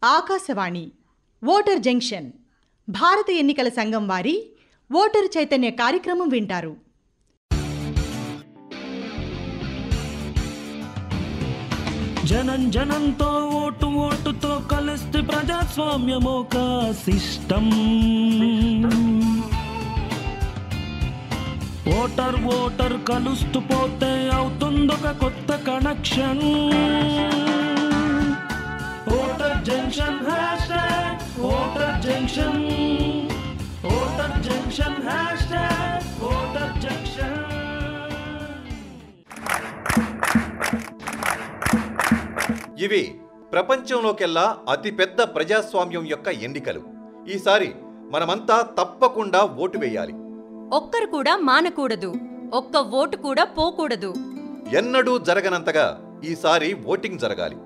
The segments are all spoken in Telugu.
ఆకాశవాణి ఓటర్ జంక్షన్ భారత ఎన్నికల సంఘం వారి ఓటరు చైతన్య కార్యక్రమం వింటారు. జనం జనంతో ఓటుతో కలిస్తే ప్రజాస్వామ్యమొక సిస్టమ్. ఓటర్ కలుస్తూ పోతే అవుతుందొక కొత్త connection. Voter junction hashtag voter junction, voter junction hashtag voter junction. ఇవి ప్రపంచంలోకెల్లా అతిపెద్ద ప్రజాస్వామ్యం యొక్క ఎన్నికలు. ఈసారి మనమంతా తప్పకుండా ఓటు వేయాలి. ఒక్కరు కూడా మానకూడదు, ఒక్క ఓటు కూడా పోకూడదు. ఎన్నడూ జరగనంతగా ఈసారి ఓటింగ్ జరగాలి.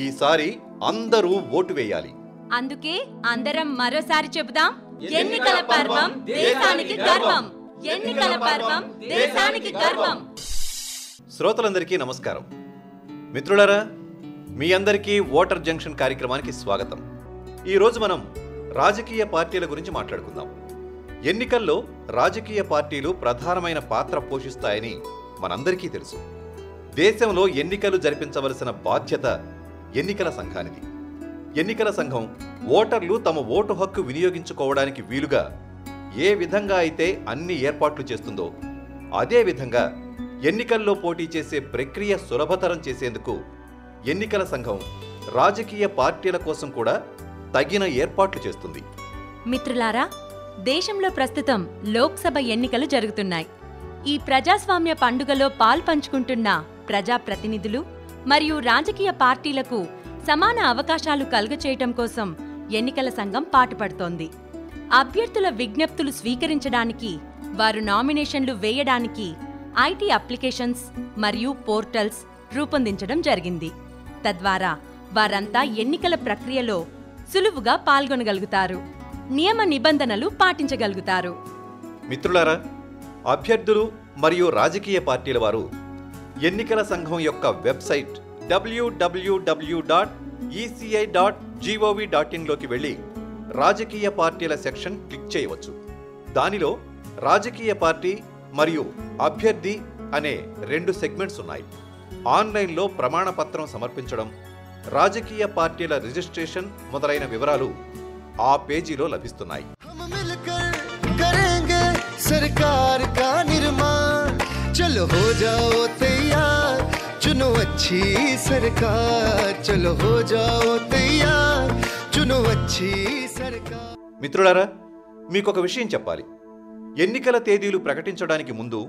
ఈసారి అందరూ ఓటు వేయాలి. అందుకే అందరం మరోసారి చెబుదాం, ఎన్నికల పర్వం దేశానికి గర్వం, ఎన్నికల పర్వం దేశానికి గర్వం. శ్రోతలందరికీ నమస్కారం. మిత్రులారా, మీ అందరికీ ఓటర్ జంక్షన్ కార్యక్రమానికి స్వాగతం. ఈరోజు మనం రాజకీయ పార్టీల గురించి మాట్లాడుకుందాం. ఎన్నికల్లో రాజకీయ పార్టీలు ప్రధానమైన పాత్ర పోషిస్తాయని మనందరికీ తెలుసు. దేశంలో ఎన్నికలు జరిపించవలసిన బాధ్యత ఎన్నికల సంఘానిది. ఎన్నికల సంఘం ఓటర్లు తమ ఓటు హక్కు వినియోగించుకోవడానికి వీలుగా ఏ విధంగా అయితే అన్ని ఏర్పాట్లు చేస్తుందో, అదే విధంగా ఎన్నికల్లో పోటీ చేసే ప్రక్రియ సులభతరం చేసేందుకు ఎన్నికల సంఘం రాజకీయ పార్టీల కోసం కూడా తగిన ఏర్పాట్లు చేస్తుంది. మిత్రులారా, దేశంలో ప్రస్తుతం లోక్సభ ఎన్నికలు జరుగుతున్నాయి. ఈ ప్రజాస్వామ్య పండుగలో పాల్పంచుకుంటున్న ప్రజాప్రతినిధులు మరియు రాజకీయ పార్టీలకు సమాన అవకాశాలు కలుగచేయటం కోసం ఎన్నికల సంఘం పాటుపడుతోంది. అభ్యర్థుల విజ్ఞప్తులు స్వీకరించడానికి, వారు నామినేషన్లు వేయడానికి ఐటీ అప్లికేషన్స్ మరియు పోర్టల్స్ రూపొందించడం జరిగింది. తద్వారా వారంతా ఎన్నికల ప్రక్రియలో సులువుగా పాల్గొనగలుగుతారు, నియమ నిబంధనలు పాటించగలుగుతారు. మిత్రులారా, అభ్యర్థులు మరియు రాజకీయ పార్టీల వారు ఎన్నికల సంఘం యొక్క వెబ్సైట్ www.eci.gov.in లోకి వెళ్ళి రాజకీయ పార్టీల సెక్షన్ క్లిక్ చేయవచ్చు. దానిలో రాజకీయ పార్టీ మరియు అభ్యర్థి అనే 2 సెగ్మెంట్స్ ఉన్నాయి. ఆన్లైన్లో ప్రమాణ పత్రం సమర్పించడం, రాజకీయ పార్టీల రిజిస్ట్రేషన్ మొదలైన వివరాలు ఆ పేజీలో లభిస్తున్నాయి. सरकार का निर्माण चलो हो जाओ तैयार, चुनो अच्छी सरकार, चलो हो जाओ तैयार, चुनो अच्छी सरकार. మిత్రులారా, మీకొక విషయం చెప్పాలి. ఎన్నికల తేదీలు ప్రకటించడానికి ముందు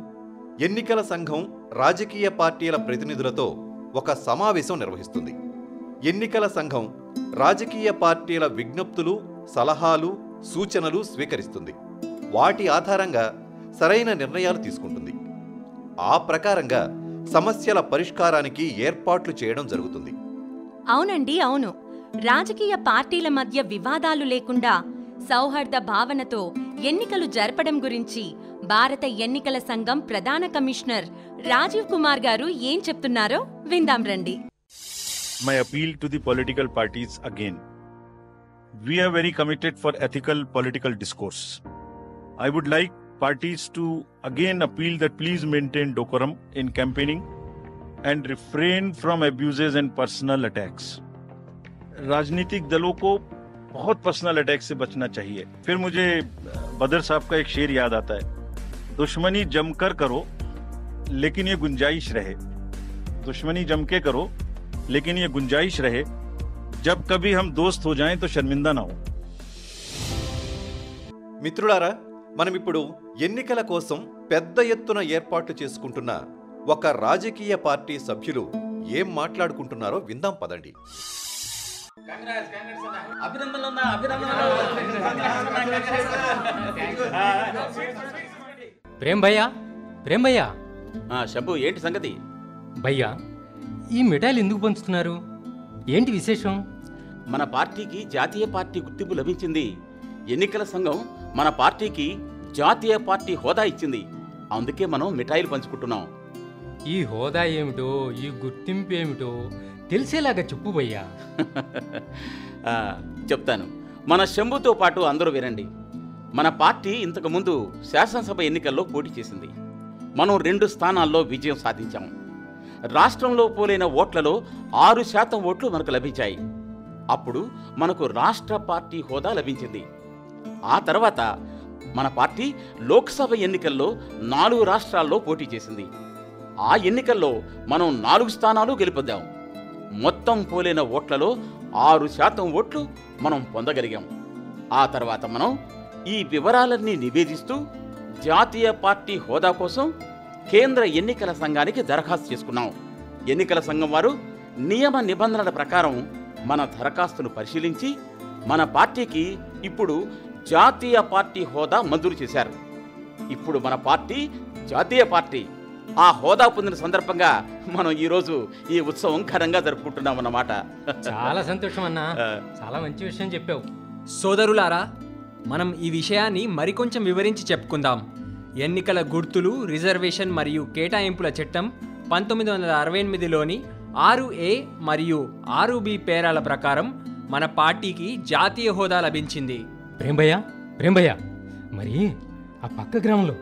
ఎన్నికల సంఘం రాజకీయ పార్టీల ప్రతినిధులతో ఒక సమావేశం నిర్వహిస్తుంది. ఎన్నికల సంఘం రాజకీయ పార్టీల విజ్ఞప్తులు, సలహాలు, సూచనలు స్వీకరిస్తుంది. వాటి ఆధారంగా సరైన నిర్ణయాలు తీసుకుంటుంది. ఆ ప్రకారంగా సమస్యల పరిష్కారానికి ఏర్పాట్లు చేయడం జరుగుతుంది. అవునండి, అవును. రాజకీయ పార్టీల మధ్య వివాదాలు లేకుండా సౌహార్ద భావనతో ఎన్నికలు జరపడం గురించి భారత ఎన్నికల సంఘం ప్రధాన కమిషనర్ రాజీవ్ కుమార్ గారు ఏం చెప్తున్నారో విందాం రండి. My appeal to the political parties again. We are very committed for ethical political discourse. I would like parties to again appeal that please maintain decorum in campaigning and refrain from abuses and personal attacks. राजनीतिक दलों को बहुत पर्सनल अटैक से बचना चाहिए. फिर मुझे बदर साहब का एक शेर याद आता है, दुश्मनी जमकर करो लेकिन ये गुंजाइश रहे. दुश्मनी जम के करो लेकिन ये गुंजाइश रहे, जब कभी हम दोस्त हो जाएं तो शर्मिंदा ना हो. మిత్రులారా, మనమిప్పుడు ఎన్నికల కోసం పెద్ద ఎత్తున ఏర్పాట్లు చేసుకుంటున్న ఒక రాజకీయ పార్టీ సభ్యులు ఏం మాట్లాడుకుంటున్నారో విందాం పదండి. ప్రేమ్ భయ్యా, ప్రేమ్ భయ్యా. శంభు, ఏంటి సంగతి? భయ్యా, ఈ మిఠాయిలు ఎందుకు పంచుతున్నారు? ఏంటి విశేషం? మన పార్టీకి జాతీయ పార్టీ గుర్తింపు లభించింది. ఎన్నికల సంఘం మన పార్టీకి జాతీయ పార్టీ హోదా ఇచ్చింది. అందుకే మనం మిఠాయిలు పంచుకుంటున్నాం. ఈ హోదా ఏమిటో, ఈ గుర్తింపు ఏమిటో తెలిసేలాగా చెప్పు భయ్యా. చెప్తాను. మన శంభుతో పాటు అందరూ వినండి. మన పార్టీ ఇంతకుముందు శాసనసభ ఎన్నికల్లో పోటీ చేసింది. మనం 2 స్థానాల్లో విజయం సాధించాం. రాష్ట్రంలో పోలైన ఓట్లలో 6% ఓట్లు మనకు లభించాయి. అప్పుడు మనకు రాష్ట్ర పార్టీ హోదా లభించింది. ఆ తర్వాత మన పార్టీ లోక్సభ ఎన్నికల్లో 4 రాష్ట్రాల్లో పోటీ చేసింది. ఆ ఎన్నికల్లో మనం 4 స్థానాలు గెలుపొందాం. మొత్తం పోలైన ఓట్లలో 6% ఓట్లు మనం పొందగలిగాం. ఆ తర్వాత మనం ఈ వివరాలన్నీ నివేదిస్తూ జాతీయ పార్టీ హోదా కోసం కేంద్ర ఎన్నికల సంఘానికి దరఖాస్తు చేసుకున్నాం. ఎన్నికల సంఘం వారు నియమ నిబంధనల ప్రకారం మన దరఖాస్తును పరిశీలించి మన పార్టీకి ఇప్పుడు జాతీయ పార్టీ హోదా మంజూరు చేశారు. ఇప్పుడు మన పార్టీ జాతీయ పార్టీ. ఆ హోదా పొందిన సందర్భంగా మనం ఈరోజు ఈ ఉత్సవం ఘనంగా జరుపుకుంటున్నాం అన్నమాట. చాలా సంతోషం అన్నా, చాలా మంచి విషయం చెప్పావు. సోదరులారా, మనం ఈ విషయాన్ని మరికొంచెం వివరించి చెప్పుకుందాం. ఎన్నికల గుర్తులు, రిజర్వేషన్ మరియు కేటాయింపుల చట్టం 1968లోని 6A మరియు 6B పేరాల ప్రకారం మన పార్టీకి జాతీయ హోదా లభించింది. ప్రేమయ్య, మరి ఆ పక్క గ్రామంలో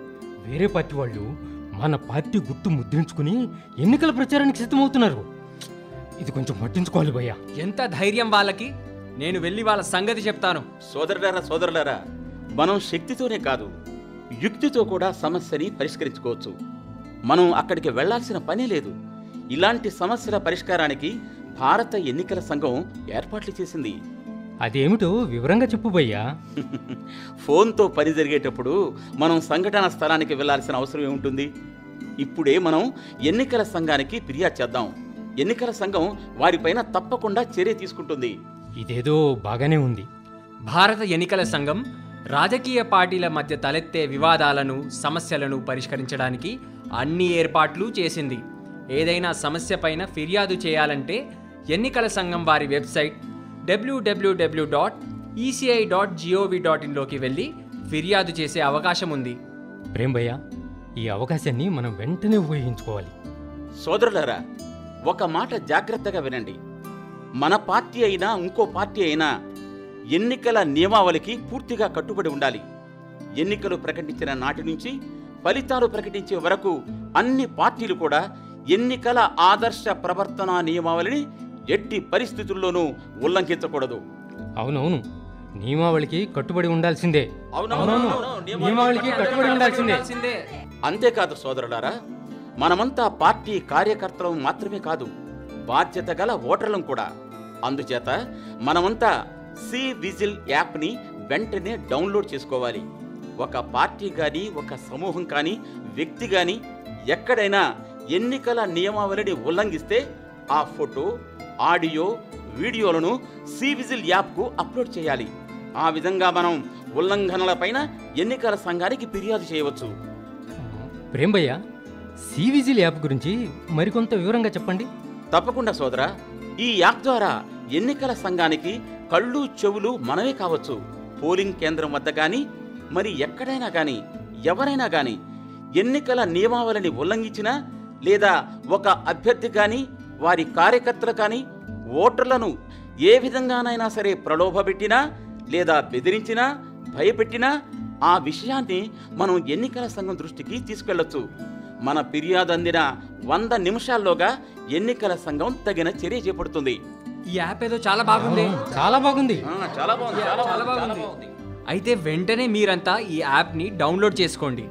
వేరే పార్టీ వాళ్ళు మన పార్టీ గుర్తు ముద్రించుకుని ఎన్నికల ప్రచారానికి సిద్ధమవుతున్నారు. ఇది కొంచెం పట్టించుకోవాలి భయ్యా. ఎంత ధైర్యం వాళ్ళకి! నేను వెళ్ళి వాళ్ళ సంగతి చెప్తాను. సోదరులారా, మనం శక్తితోనే కాదు, యుక్తితో కూడా సమస్యని పరిష్కరించుకోవచ్చు. మనం అక్కడికి వెళ్లాల్సిన పనే లేదు. ఇలాంటి సమస్యల పరిష్కారానికి భారత ఎన్నికల సంఘం ఏర్పాట్లు చేసింది. అదేమిటో వివరంగా చెప్పు భయ్యా. ఫోన్తో పని జరిగేటప్పుడు మనం సంఘటన స్థలానికి వెళ్లాల్సిన అవసరం ఏముంటుంది? ఇప్పుడే మనం ఎన్నికల సంఘానికి ఫిర్యాదు చేద్దాం. ఎన్నికల సంఘం వారిపైన తప్పకుండా చర్య తీసుకుంటుంది. ఇదేదో బాగానే ఉంది. భారత ఎన్నికల సంఘం రాజకీయ పార్టీల మధ్య తలెత్తే వివాదాలను, సమస్యలను పరిష్కరించడానికి అన్ని ఏర్పాట్లు చేసింది. ఏదైనా సమస్య పైన ఫిర్యాదు చేయాలంటే ఎన్నికల సంఘం వారి వెబ్సైట్ www.eci.gov.in లోకి వెళ్ళి ఫిర్యాదు చేసే అవకాశం ఉంది. ప్రేమయ్య, ఈ అవకాశాన్ని మనం వెంటనే ఉపయోగించుకోవాలి. సోదరులారా, ఒక మాట జాగ్రత్తగా వినండి. మన పార్టీ అయినా ఇంకో పార్టీ అయినా ఎన్నికల నియమావళికి పూర్తిగా కట్టుబడి ఉండాలి. ఎన్నికలు ప్రకటించిన నాటి నుంచి ఫలితాలు ప్రకటించే వరకు అన్ని పార్టీలు కూడా ఎన్నికల ఆదర్శ ప్రవర్తన నియమావళిని ఎట్టి పరిస్థితుల్లోనూ ఉల్లంఘించకూడదు. అవునవును, నియమావళికి కట్టుబడి ఉండాల్సిందే. నియమావళికి కట్టుబడి ఉండాల్సిందే. అంతేకాదు సోదరులారా, మనమంతా పార్టీ కార్యకర్తలం మాత్రమే కాదు, బాధ్యత గల ఓటర్లం కూడా. అందుచేత మనమంతా సి విజిల్ యాప్ని వెంటనే డౌన్లోడ్ చేసుకోవాలి. ఒక పార్టీ కానీ, ఒక సమూహం కానీ, వ్యక్తి కానీ ఎక్కడైనా ఎన్నికల నియమావళిని ఉల్లంఘిస్తే ఆ ఫోటో, ఆడియో, వీడియోలను సి విజిల్ యాప్కు అప్లోడ్ చేయాలి. ఆ విధంగా మనం ఉల్లంఘనలపైన ఎన్నికల సంఘానికి ఫిర్యాదు చేయవచ్చు. ప్రేమయ్య, సి విజిల్ యాప్ గురించి మరికొంత వివరంగా చెప్పండి. తప్పకుండా సోదరా. ఈ యాప్ ద్వారా ఎన్నికల సంఘానికి కళ్ళు, చెవులు మనమే కావచ్చు. పోలింగ్ కేంద్రం వద్ద కానీ, మరి ఎక్కడైనా కానీ, ఎవరైనా కానీ ఎన్నికల నియమావళిని ఉల్లంఘించినా, లేదా ఒక అభ్యర్థి కానీ, వారి కార్యకర్తలు కానీ ఓటర్లను ఏ విధంగానైనా సరే ప్రలోభపెట్టినా, లేదా బెదిరించినా, భయపెట్టినా ఆ విషయాన్ని మనం ఎన్నికల సంఘం దృష్టికి తీసుకెళ్లొచ్చు. మన ఫిర్యాదు అందిన 100 నిమిషాల్లోగా ఎన్నికల సంఘం తగిన చర్య చేపడుతుంది. ఈ యాప్ ఏదో చాలా బాగుంది. చాలా బాగుంది. అయితే వెంటనే మీరంతా ఈ యాప్ని డౌన్లోడ్ చేసుకోండి.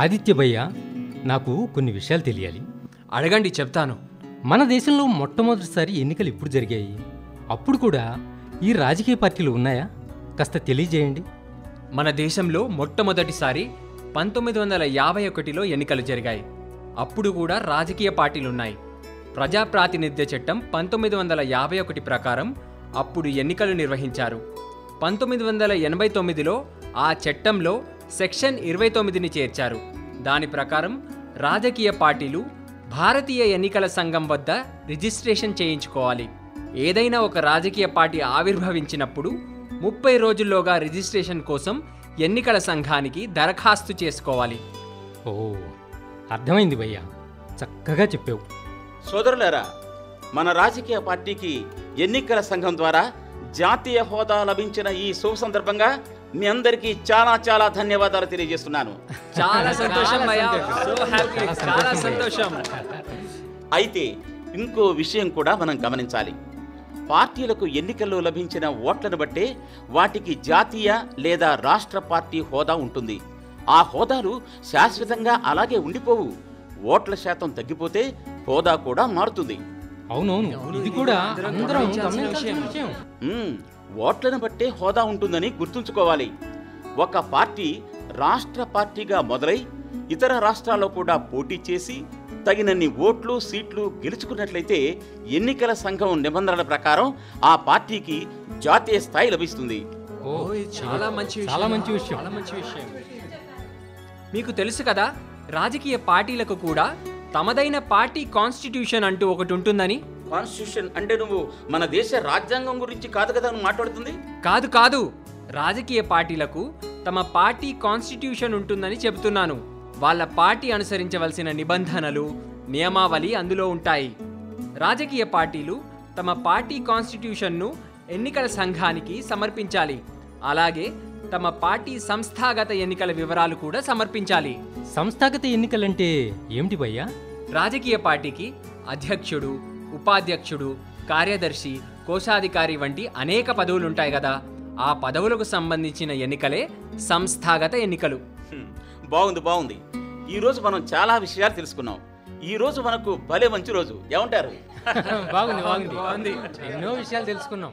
ఆదిత్య భయ్య, నాకు కొన్ని విషయాలు తెలియాలి. అడగండి, చెప్తాను. మన దేశంలో మొట్టమొదటిసారి ఎన్నికలు ఎప్పుడు జరిగాయి? అప్పుడు కూడా ఈ రాజకీయ పార్టీలు ఉన్నాయా? కాస్త తెలియజేయండి. మన దేశంలో మొట్టమొదటిసారి 1951లో ఎన్నికలు జరిగాయి. అప్పుడు కూడా రాజకీయ పార్టీలున్నాయి. ప్రజాప్రాతినిధ్య చట్టం 1951 ప్రకారం అప్పుడు ఎన్నికలు నిర్వహించారు. 1989లో ఆ చట్టంలో సెక్షన్ 29ని చేర్చారు. దాని ప్రకారం రాజకీయ పార్టీలు భారతీయ ఎన్నికల సంఘం వద్ద రిజిస్ట్రేషన్ చేయించుకోవాలి. ఏదైనా ఒక రాజకీయ పార్టీ ఆవిర్భవించినప్పుడు 30 రోజుల్లోగా రిజిస్ట్రేషన్ కోసం ఎన్నికల సంఘానికి దరఖాస్తు చేసుకోవాలి. ఓ, అర్థమైంది భయ్యా, చక్కగా చెప్పావు. సోదరులారా, మన రాజకీయ పార్టీకి ఎన్నికల సంఘం ద్వారా జాతీయ హోదా లభించిన ఈ శుభ సందర్భంగా మీ అందరికీ చాలా చాలా ధన్యవాదాలు తెలియజేస్తున్నాను. చాలా సంతోషం భయ్యా. సో హ్యాపీ, చాలా సంతోషం. అయితే ఇంకో విషయం కూడా మనం గమనించాలి. పార్టీలకు ఎన్నికల్లో లభించిన ఓట్లను బట్టే వాటికి జాతీయ లేదా రాష్ట్ర పార్టీ హోదా ఉంటుంది. ఆ హోదాలు శాశ్వతంగా అలాగే ఉండిపోవు. ఓట్ల శాతం తగ్గిపోతే హోదా కూడా మారుతుంది. అవునవును, ఇది కూడా అందరం గమనించాల్సిన విషయం. ఓట్లను బట్టే హోదా ఉంటుందని గుర్తుంచుకోవాలి. ఒక పార్టీ రాష్ట్ర పార్టీగా మొదలై ఇతర రాష్ట్రాల్లో కూడా పోటీ చేసి తగినన్ని ఓట్లు సీట్లు గెలుచుకున్నట్లయితే ఎన్నికల సంఘం నిబంధనల ప్రకారం ఆ పార్టీకి జాతీయ స్థాయి లభిస్తుంది. చాలా మంచి విషయం. మీకు తెలుసు కదా, రాజకీయ పార్టీలకు కూడా తమదైన పార్టీ కాన్స్టిట్యూషన్ అంటూ ఒకటి ఉంటుందని. కాన్స్టిట్యూషన్ అంటే నువ్వు మన దేశ రాజ్యాంగం గురించి కాదు కదా నువ్వు మాట్లాడుతుంది? కాదు, రాజకీయ పార్టీలకు తమ పార్టీ కాన్స్టిట్యూషన్ ఉంటుందని చెబుతున్నాను. వాళ్ళ పార్టీ అనుసరించవలసిన నిబంధనలు, నియమావళి అందులో ఉంటాయి. రాజకీయ పార్టీలు తమ పార్టీ కాన్స్టిట్యూషన్ను ఎన్నికల సంఘానికి సమర్పించాలి. అలాగే తమ పార్టీ సంస్థాగత ఎన్నికల వివరాలు కూడా సమర్పించాలి. సంస్థాగత ఎన్నికలంటే ఏమిటి భయ్యా? రాజకీయ పార్టీకి అధ్యక్షుడు, ఉపాధ్యక్షుడు, కార్యదర్శి, కోశాధికారి వంటి అనేక పదవులు ఉంటాయి కదా. ఆ పదవులకు సంబంధించిన ఎన్నికలే సంస్థాగత ఎన్నికలు. బాగుంది. ఈ రోజు మనం చాలా విషయాలు తెలుసుకున్నాం. ఈ రోజు మనకు భలే మంచి రోజు, ఏమంటారు? బాగుంది. ఎన్నో విషయాలు తెలుసుకున్నాం.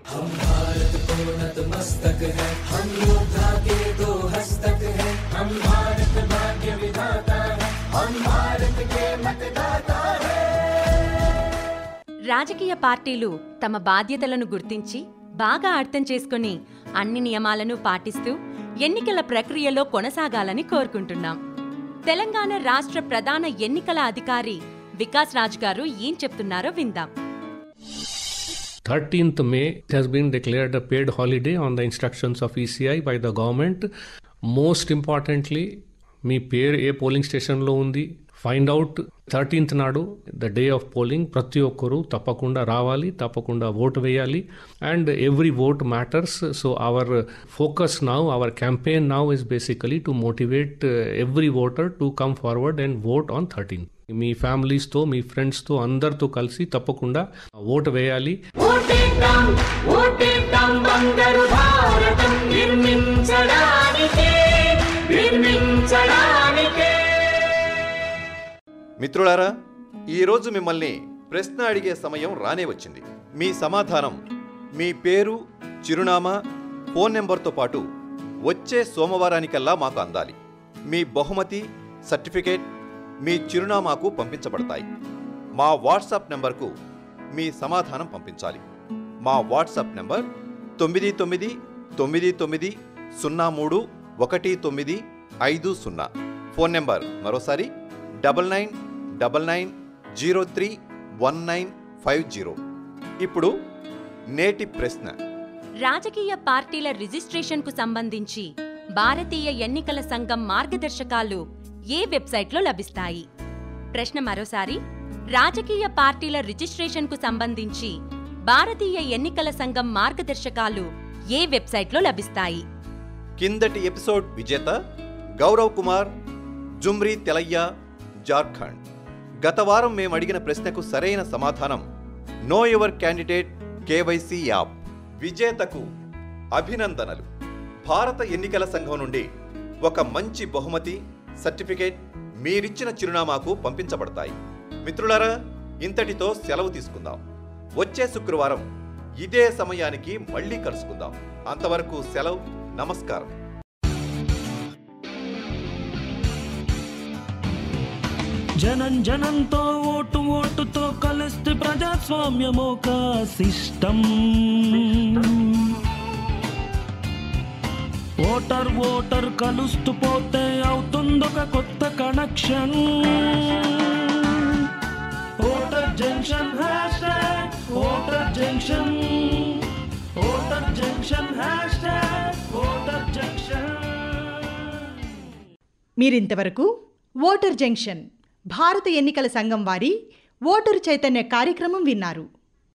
రాజకీయ పార్టీలు తమ బాధ్యతలను గుర్తించి బాగా అర్థం చేసుకుని అన్ని నియమాలను పాటిస్తూ ఎన్నికల ప్రక్రియలో కొనసాగాలని కోరుకుంటున్నాం. తెలంగాణ రాష్ట్ర ప్రధాన ఎన్నికల అధికారి వికాస్ రాజ్ గారు ఏం చెప్తున్నారో విందాం. 13th May, it has been declared a paid holiday on the instructions of ECI by the government. Most importantly, మీ పేరు ఏ పోలింగ్ స్టేషన్లో ఉంది ఫైండ్ అవుట్. 13th నాడు ద డే ఆఫ్ పోలింగ్ ప్రతి ఒక్కరూ తప్పకుండా రావాలి, తప్పకుండా ఓటు వేయాలి. And every vote matters. So our focus now, our campaign now is basically to motivate every voter to come forward and vote on 13th. మీ ఫ్యామిలీస్తో, మీ ఫ్రెండ్స్తో అందరితో కలిసి తప్పకుండా ఓటు వేయాలి. మిత్రులారా, ఈరోజు మిమ్మల్ని ప్రశ్న అడిగే సమయం రానే వచ్చింది. మీ సమాధానం మీ పేరు, చిరునామా, ఫోన్ నెంబర్తో పాటు వచ్చే సోమవారానికల్లా మాకు అందాలి. మీ బహుమతి, సర్టిఫికేట్ మీ చిరునామాకు పంపించబడతాయి. మా వాట్సాప్ నెంబర్కు మీ సమాధానం పంపించాలి. మా వాట్సాప్ నెంబర్ 9993031950. ఫోన్ నెంబర్ మరోసారి 9999031950. ఇప్పుడు నేటి ప్రశ్న. రాజకీయ పార్టీల రిజిస్ట్రేషన్కు సంబంధించి భారతీయ ఎన్నికల సంఘం మార్గదర్శకాలు ఏ వెబ్సైట్లో లభిస్తాయి? ప్రశ్న మరోసారి. రాజకీయ పార్టీల రిజిస్ట్రేషన్కు సంబంధించి భారతీయ ఎన్నికల సంఘం మార్గదర్శకాలు ఏ వెబ్సైట్లో లభిస్తాయి? కిందటి ఎపిసోడ్ విజేత గౌరవ్ కుమార్, జుమ్రీ తెలయ్య, జార్ఖండ్. గత వారం మేము అడిగిన ప్రశ్నకు సరైన సమాధానం know your candidate KYC app. విజేతకు అభినందనలు. భారత ఎన్నికల సంఘం నుండి ఒక మంచి బహుమతి, సర్టిఫికేట్ మీరిచ్చిన చిరునామాకు పంపించబడతాయి. మిత్రులారా, ఇంతటితో సెలవు తీసుకుందాం. వచ్చే శుక్రవారం ఇదే సమయానికి మళ్ళీ కలుసుకుందాం. అంతవరకు సెలవు. నమస్కారం. జనంతో ఓటుతో కలిస్తే ప్రజాస్వామ్యమొక సిస్టమ్. ఓటర్ కలుస్తూ పోతే అవుతుందొక కొత్త connection. Voter junction #, voter junction, voter junction #, voter junction. మీరింతవరకు ఓటర్ జంక్షన్ భారత ఎన్నికల సంఘం వారి ఓటరు చైతన్య కార్యక్రమం విన్నారు.